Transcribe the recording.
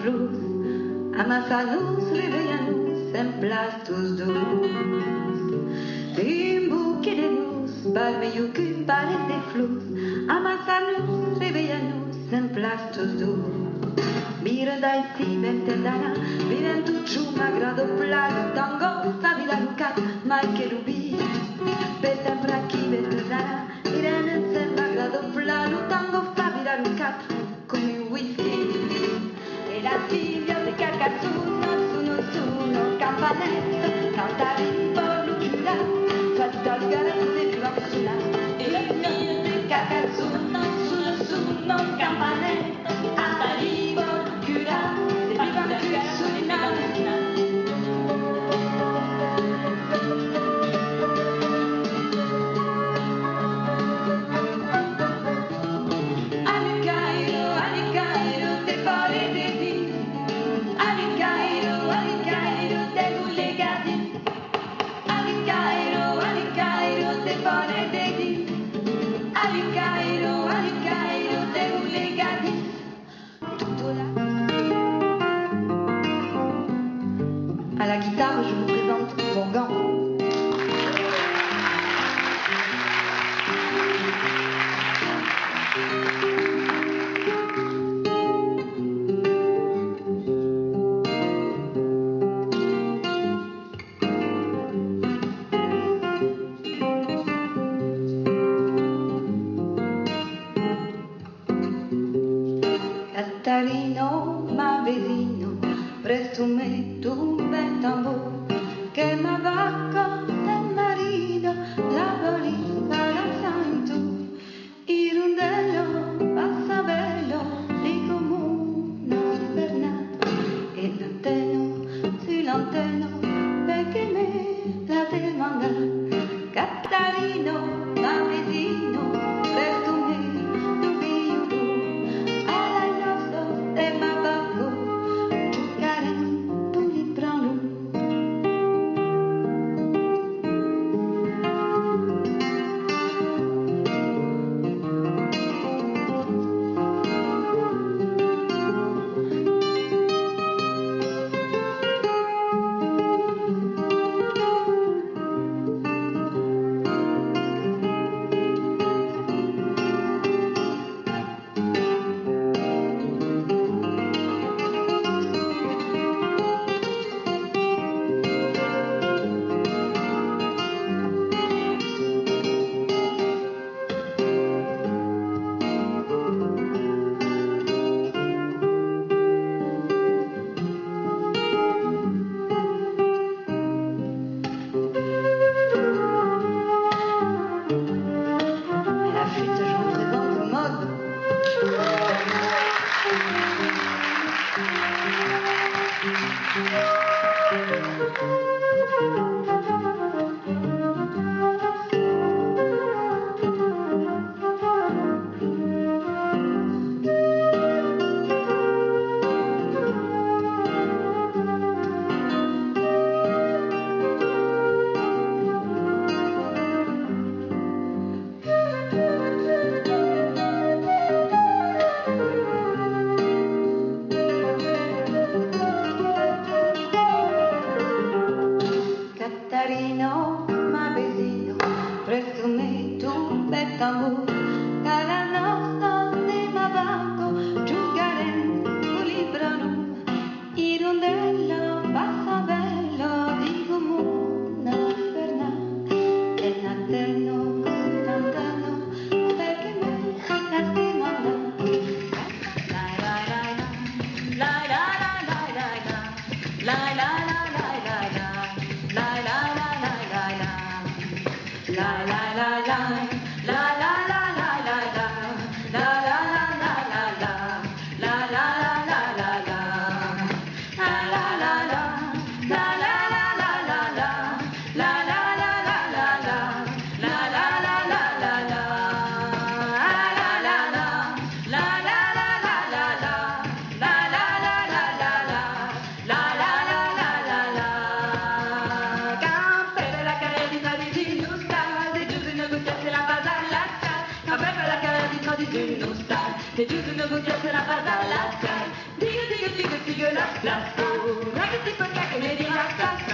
flus, amassanos, revellanos, en plastos dos. Un bouquet de luz, balmeio que parece flus, amassanos, revellanos, en plastos dos. Mira dai si ventedana, viven tu ciuma grado plato, tango, savila lucat, mai che rubi. Per sempre chi ventedana, viven sempre grado plato, tango, savila lucat, come un whisky. E la figlia di Carcassuno, suno, campanetto, cantarino, lucida, fa tutta la gara di prossima. E la figlia di Carcassuno, suno, campanetto, cantarino, lucida, fa tutta la gara di prossima. À la guitare, je vous présente Morgan. Catarino, ma vecino, préstame tu bel tambor, que ma vaca del marido, la bolita la santo, il rondello passa bello, di comune infernale, e l'antenno, su l'antenno, perché me la demanda, Catarino, ma vecino, préstame tu viudo, alla nostra de ma vaca, giocare tu li brano. Catarino, ma vecino, préstame tu bel tambor, alla nostra de ma vaca, giocare tu li brano, il rondello passa bello, di comune infernale, e l'antenno, perché me la demanda. Te giusto non vuoi essere a parlare, dico, dégueulasse, la peau, un petit peu tac, mais dit la